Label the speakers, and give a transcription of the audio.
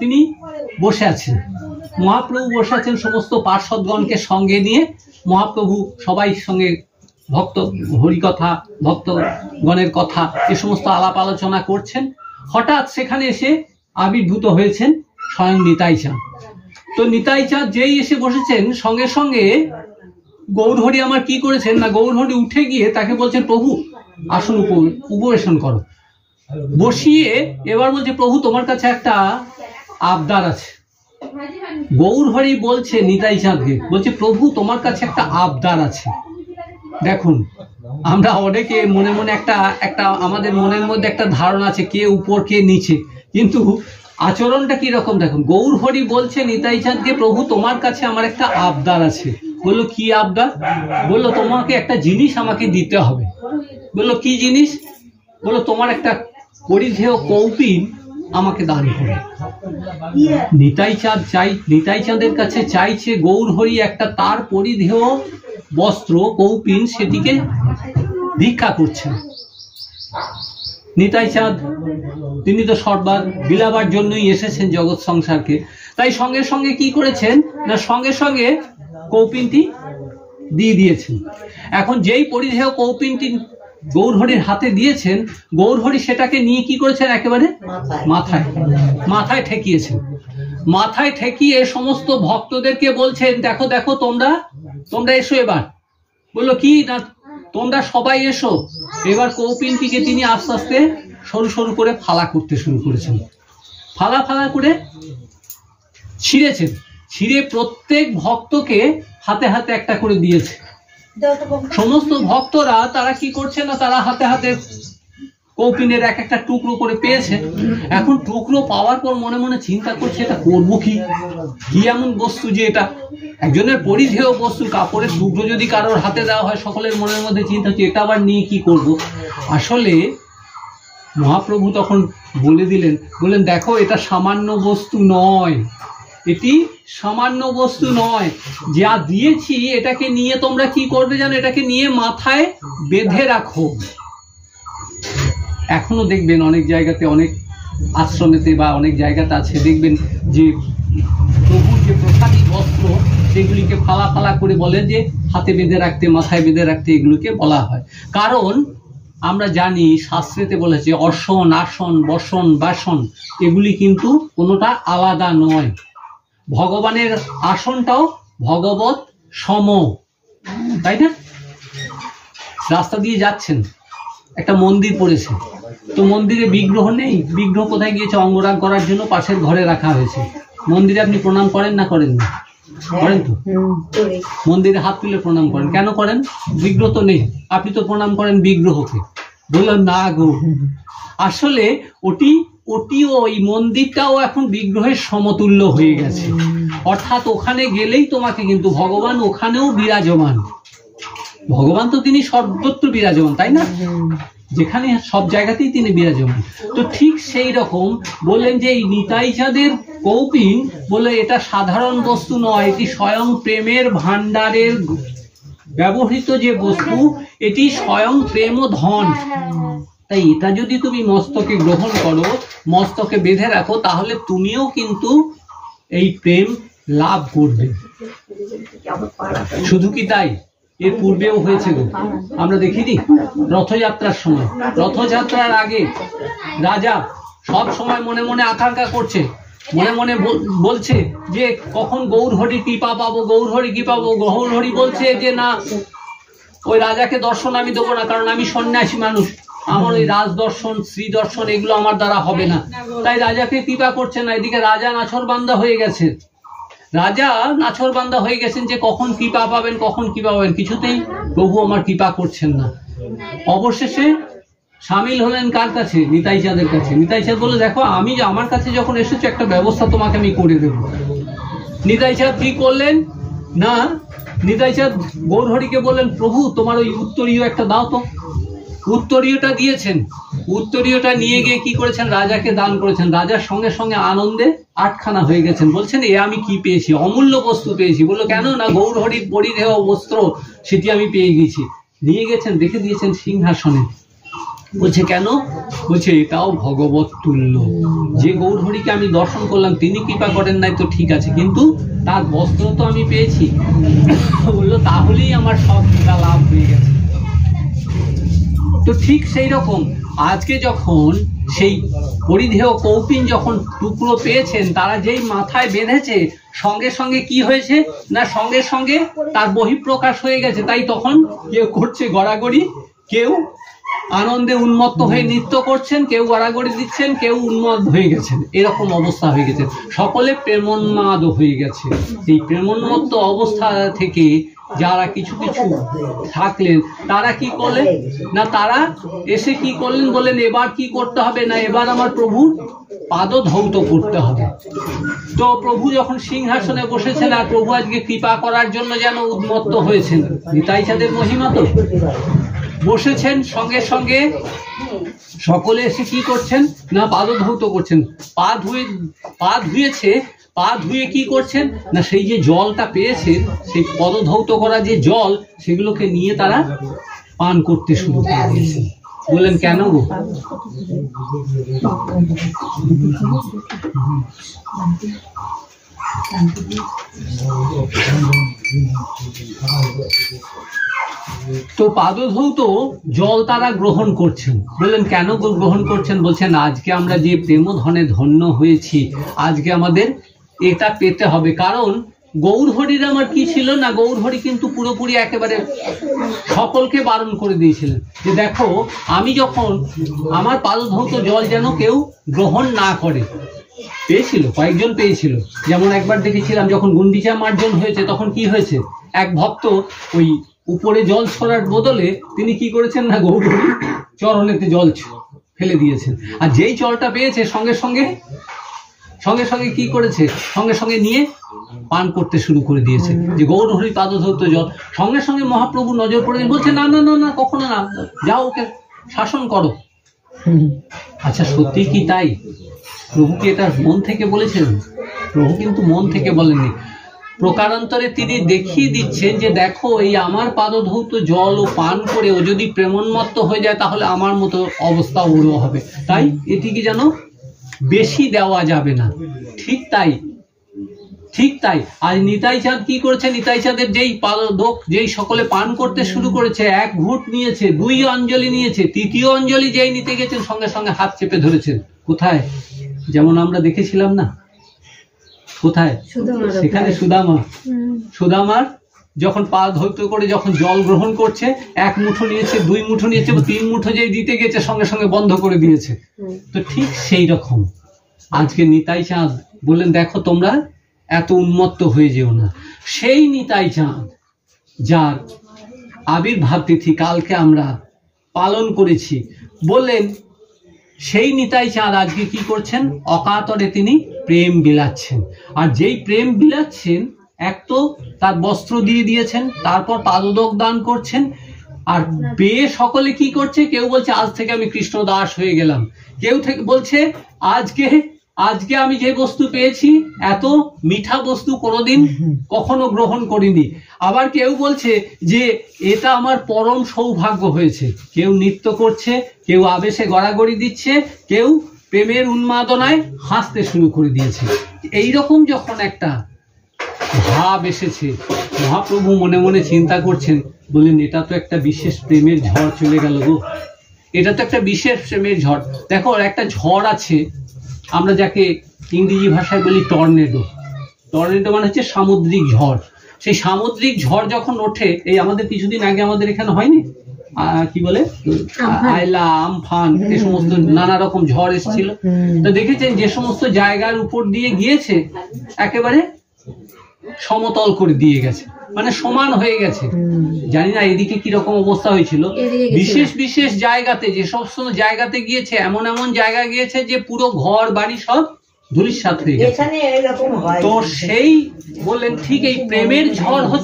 Speaker 1: তিনি বসে আছেন, মহাপ্রভু বসে আছেন সমস্ত পার্ষদগণকে সঙ্গে নিয়ে। মহাপ্রভু সবাই সঙ্গে ভক্ত হরিকথা, ভক্তগণের কথা এ সমস্ত আলাপ আলোচনা করছেন। হঠাৎ সেখানে এসে আবির্ভূত হয়েছেন স্বয়ং নিতাই চাঁদ। তো নিতাই চাঁদ যেই এসে বসেছেন, সঙ্গে সঙ্গে গৌরহরি আমার কি করেছেন না, গৌরহরি উঠে গিয়ে তাকে বলছেন, প্রভু আসুন উপবেশন করো। বসিয়ে এবার বলছে, প্রভু তোমার কাছে একটা আবদার আছে। গৌরহরি বলছে নিতাই চাঁদকে, বলছে প্রভু তোমার কাছে একটা আবদার আছে। দেখুন, আমরা অনেকে মনে মনে একটা আমাদের মনের মধ্যে একটা ধারণা আছে কে উপর কে নিচে, কিন্তু আচরণটা কি রকম দেখুন। গৌরহরি বলছে নিতাই চাঁদকে, প্রভু তোমার কাছে আমার একটা আবদার আছে। বললো কি আবদার? বললো তোমাকে একটা জিনিস আমাকে দিতে হবে। বললো কি জিনিস? বললো তোমার একটা পরিধেয় কৌপিন আমাকে দান করো। নিতাই চাঁদের কাছে চাইছে গৌরহরি একটা তার পরিধেয় বস্ত্র কৌপিন, সেটিকে ভিক্ষা করছেন। নিতাই চাঁদ তিনি তো সর্বাদ বিলাবার জন্যই এসেছেন জগৎ সংসারকে, তাই সঙ্গে সঙ্গে কি করেছেন না, সঙ্গে সঙ্গে কৌপিনটি দিয়ে দিয়েছেন। এখন যেই পরিধেয় কৌপিনটি গৌরহরির হাতে দিয়েছেন, গৌরহরি সেটাকে নিয়ে কি করেছেন, একেবারে মাথায় ঠেকিয়েছেন। মাথায় ঠেকিয়ে সমস্ত ভক্তদেরকে বলছেন, দেখো দেখো তোমরা এসো এবার। বললো কি না, তোমরা সবাই এসো। এবার কৌপিনটিকে তিনি আস্তে আস্তে সরু সরু করে ফালা করতে শুরু করেছেন। ফালা ফালা করে ছিঁড়েছেন, ছিঁড়ে প্রত্যেক ভক্তকে হাতে হাতে একটা করে দিয়েছে। সমস্ত ভক্তরা তারা কি করছে না, তারা হাতে হাতে কৌপিনের এক একটা টুকরো করে পেয়েছে। এখন টুকরো পাওয়ার পর মনে মনে চিন্তা করছে, এটা করবো কি এমন বস্তু যে এটা একজনের পরিধেয় বস্তু, কাপড়ের টুকরো যদি কারোর হাতে দেওয়া হয়, সকলের মনের মধ্যে চিন্তা হচ্ছে এটা আবার নিয়ে কি করব। আসলে মহাপ্রভু তখন বললেন দেখো, এটা সামান্য বস্তু নয়, এটি সামান্য বস্তু নয়। যা দিয়েছি এটাকে নিয়ে তোমরা কি করবে জানো, এটাকে নিয়ে মাথায় বেঁধে রাখো। এখনো দেখবেন অনেক জায়গাতে, অনেক আশ্রমেতে বা অনেক জায়গাতে আছে, দেখবেন যে প্রভুর যে প্রসাদী বস্ত্র সেগুলিকে ফালা ফালা করে বলে যে হাতে বেঁধে রাখতে, মাথায় বেঁধে রাখতে, এগুলোকে বলা হয়। কারণ আমরা জানি শাস্ত্রেতে বলেছে অসন, আসন, বসন, বাসন এগুলি কিন্তু কোনোটা আলাদা নয়। ভগবানের আসনটাও ভগবত সম, তাই না? রাস্তা দিয়ে যাচ্ছেন, একটা মন্দির পড়েছে, তো মন্দিরে বিগ্রহ নেই, বিগ্রহ কোথায় গিয়েছে, অঙ্গরাগ করার জন্য পাশের ঘরে রাখা হয়েছে। মন্দিরে আপনি প্রণাম করেন না করেন না? করেন তো। মন্দিরে হাত তুলে প্রণাম করেন, কেন করেন? বিগ্রহ তো নেই, আপনি তো প্রণাম করেন বিগ্রহকে। বললাম না গো, আসলে ওটিও ওই মন্দিরটাও এখন বিগ্রহের সমতুল্য হয়ে গেছে। অর্থাৎ ওখানে গেলেই তোমাকে কিন্তু ভগবান ওখানেও বিরাজমান। ভগবান তো তিনি সর্বত্র বিরাজমান, তাই না? যেখানে সব জায়গাতেই তিনি বিরাজমান। তো ঠিক সেই রকম বললেন যে এই নিতাই চাঁদের কৌপিন, বলে এটা সাধারণ বস্তু নয়, এটি স্বয়ং প্রেমের ভান্ডারের ব্যবহৃত যে বস্তু, এটি স্বয়ং প্রেম ও ধন। তাই এটা যদি তুমি মস্তকে গ্রহণ করো, মস্তকে বেঁধে রাখো, তাহলে তুমিও কিন্তু এই প্রেম লাভ করবে। শুধু কি তাই, এর পূর্বেও হয়েছে গো, আমরা দেখিনি রথযাত্রার সময়। রথযাত্রার আগে রাজা সব সময় মনে মনে আকাঙ্ক্ষা করছে, মনে মনে বলছে যে কখন গৌরহরি কৃপা পাবো, গৌরহরি কি পাবো। গৌরহরি বলছে যে না, ওই রাজাকে দর্শন আমি দেবো না, কারণ আমি সন্ন্যাসী মানুষ, আমার ওই রাজ দর্শন, শ্রী দর্শন এগুলো আমার দ্বারা হবে না। তাই রাজাকে কৃপা করছে না। এদিকে রাজা নাছরবান্দা হয়ে গেছে, যে কখন কৃপা পাবেন, কখন কৃপা পাবেন, কিছুতেই প্রভু আমার কৃপা করছেন না। অবশেষে সামিল হলেন কার কাছে? নিতাই চাঁদের কাছে। নিতাই চাঁদ বলে, দেখো আমি আমার কাছে যখন এসেছো, একটা ব্যবস্থা তোমাকে আমি করে দেবো। নিতাই চাঁদ কি করলেন না, নিতাই চাঁদ গৌরহরিকে বললেন, প্রভু তোমার ওই উত্তরীয় একটা দাও তো। উত্তরীয়টা দিয়েছেন, উত্তরীয়টা নিয়ে গিয়ে কি করেছেন, রাজাকে দান করেছেন। রাজার সঙ্গে সঙ্গে আনন্দে আটখানা হয়ে গেছেন, বলছেন এ আমি কি পেয়েছি, অমূল্য বস্তু পেয়েছি। বললো কেন না, গৌরহরির পরিধেয় বস্ত্র, সেটি আমি পেয়ে গেছি। নিয়ে গেছেন, রেখে দিয়েছেন সিংহাসনে। বলছে কেন? বলছে এটাও ভগবত তুল্য। যে গৌরহরিকে আমি দর্শন করলাম তিনি কৃপা করেন নাই তো ঠিক আছে, কিন্তু তার বস্ত্র তো আমি পেয়েছি। বললো তাহলেই আমার সব কৃপা লাভ হয়ে গেছে। তো ঠিক সেই রকম আজকে যখন সেই পরিধেয় কৌপিন যখন টুকরো পেয়েছেন, তারা যেই মাথায় বেঁধেছে সঙ্গে সঙ্গে কি হয়েছে না, সঙ্গে সঙ্গে তার বহিঃপ্রকাশ হয়ে গেছে। তাই তখন কেউ করছে গড়াগড়ি, কেউ আনন্দে উন্মত্ত হয়ে নৃত্য করছেন, কেউ গড়াগড়ি দিচ্ছেন, কেউ উন্মত্ত হয়ে গেছেন, এরকম অবস্থা হয়ে গেছে। সকলে প্রেমোন্মাদ হয়ে গেছে। এই প্রেমোন্মত্ত অবস্থা থেকে যারা কিছু কিছু থাকলেন তারা কি করলেন না, তারা এসে কি করলেন বলেন এবার কি করতে হবে না, এবার আমার প্রভুর পাদধৌত করতে হবে। তো প্রভু যখন সিংহাসনে বসেছেন আর প্রভু আজকে কৃপা করার জন্য যেন উন্মত্ত হয়েছেন, নিতাই চাঁদের মহিমা তো, বসেছেন সঙ্গে সঙ্গে সকলে এসে কি করছেন না পাদধৌত করছেন। পা ধুয়েছে, পা ধুয়ে কি করছেন না সেই যে জলটা পেয়েছেন, সেই পদধৌত করা যে জল, সেগুলোকে নিয়ে তারা পান করতে শুরু করে দিয়েছেন। বললেন কেন গো? তো পাদধৌত জল তারা গ্রহণ করছেন। বললেন কেন গ্রহণ করছেন? বলছেন আজকে আমরা যে প্রেমধনে ধন্য হয়েছি, আজকে আমাদের এটা পেতে হবে। কারণ গৌরহরির আমার কি ছিল না, গৌরহরি কিন্তু পুরোপুরি একেবারে সকলকে বারণ করে দিয়েছিলেন যে দেখো আমি যখন আমার পাদধৌত জল যেন কেউ গ্রহণ না করে। পেয়েছিল, কয়েকজন পেয়েছিল। যেমন একবার দেখেছিলাম যখন গুন্ডিচা মার্জন হয়েছে, তখন কি হয়েছে, এক ভক্ত ওই উপরে জল ছড়ার বদলে তিনি কি করেছেন না গৌরহরি চরণেতে জল ফেলে দিয়েছেন। আর যেই জলটা পেয়েছে সঙ্গে সঙ্গে কি করেছে, সঙ্গে সঙ্গে নিয়ে পান করতে শুরু করে দিয়েছে, যে গৌরহরি পাদধৌত জল। সঙ্গে সঙ্গে মহাপ্রভু নজর পড়ে বলছে না না না না, কখনো না, যাও ওকে শাসন করো। আচ্ছা সত্যি কি তাই? প্রভু কি এটা মন থেকে বলেছেন? প্রভু কিন্তু মন থেকে বলেননি। প্রকারান্তরে তিনি দেখিয়ে দিচ্ছেন যে দেখো এই আমার পাদধৌত জল ও পান করে ও যদি প্রেমোন্মত্ত হয়ে যায় তাহলে আমার মতো অবস্থা ওরও হবে। তাই এটিকে যেন বেশি দেওয়া যাবে না। ঠিক তাই, ঠিক তাই। আজ নিতাই চাঁদ কি করেছে, নিতাই চাঁদের যেই পাদধোক যেই সকলে পান করতে শুরু করেছে, এক ঘুট নিয়েছে, 2 অঞ্জলি নিয়েছে, 3য় অঞ্জলি যেই নিতে গেছেন সঙ্গে সঙ্গে হাত চেপে ধরেছেন। কোথায়? যেমন আমরা দেখেছিলাম না, কোথায়? সেখানে সুদামার যখন পা ধৌত করে যখন জল গ্রহণ করছে, 1 মুঠো নিয়েছে, 2 মুঠো নিয়েছে, 3 মুঠো যেই দিতে গেছে সঙ্গে সঙ্গে বন্ধ করে দিয়েছে। তো ঠিক সেই রকম আজকে নিতাই চাঁদ বললেন দেখো তোমরা এত উন্মত্ত হয়ে যেও না। সেই নিতাই চাঁদ যার আবির্ভাব তিথি কালকে আমরা পালন করেছি, বললেন সেই নিতাই চাঁদ আজকে কি করছেন, অকাতরে তিনি প্রেম বিলাচ্ছেন। আর যেই প্রেম বিলাচ্ছেন, এক তো তার বস্ত্র দিয়ে দিয়েছেন, তারপর পাদোদক দান করছেন, আর পেয়ে সকলে কি করছে, কেউ বলছে আজ থেকে আমি কৃষ্ণ দাস হয়ে গেলাম, কেউ থেকে বলছে আজকে আমি যে বস্তু পেয়েছি এত মিঠা বস্তু কোনোদিন কখনো গ্রহণ করিনি। আবার কেউ বলছে যে এটা আমার পরম সৌভাগ্য হয়েছে। কেউ নৃত্য করছে, কেউ আবেশে গড়াগড়ি দিচ্ছে, কেউ প্রেমের উন্মাদনায় হাসতে শুরু করে দিয়েছে। এইরকম যখন একটা ভাব এসেছে, মহাপ্রভু মনে মনে চিন্তা করছেন, বললেন এটা তো একটা বিশেষ প্রেমের ঝড় চলে গেল গো, এটা তো একটা বিশেষ প্রেমের ঝড়। দেখো একটা ঝড় আছে, আমরা যাকে ইংরেজি ভাষায় বলি টর্নেডো। টর্নেডো মানে হচ্ছে সামুদ্রিক ঝড়। সেই সামুদ্রিক ঝড় যখন ওঠে, এই আমাদের কিছুদিন আগে আমাদের এখানে হয়নি, কি বলে আয়লা, আমফান, এই সমস্ত নানা রকম ঝড় এসেছিল। তো দেখেছেন যে সমস্ত জায়গার উপর দিয়ে গিয়েছে একেবারে সমতল করে দিয়ে গেছে, মানে সমান হয়ে গেছে। জানি না এদিকে কিরকম অবস্থা হয়েছিল। বিশেষ বিশেষ জায়গাতে, যে সমস্ত জায়গাতে গিয়েছে, এমন এমন জায়গা গিয়েছে যে পুরো ঘর বাড়ি সব ধূলিসাৎ হয়ে গেছে। তো সেই বললেন ঠিক এই প্রেমের ঝড় হচ্ছে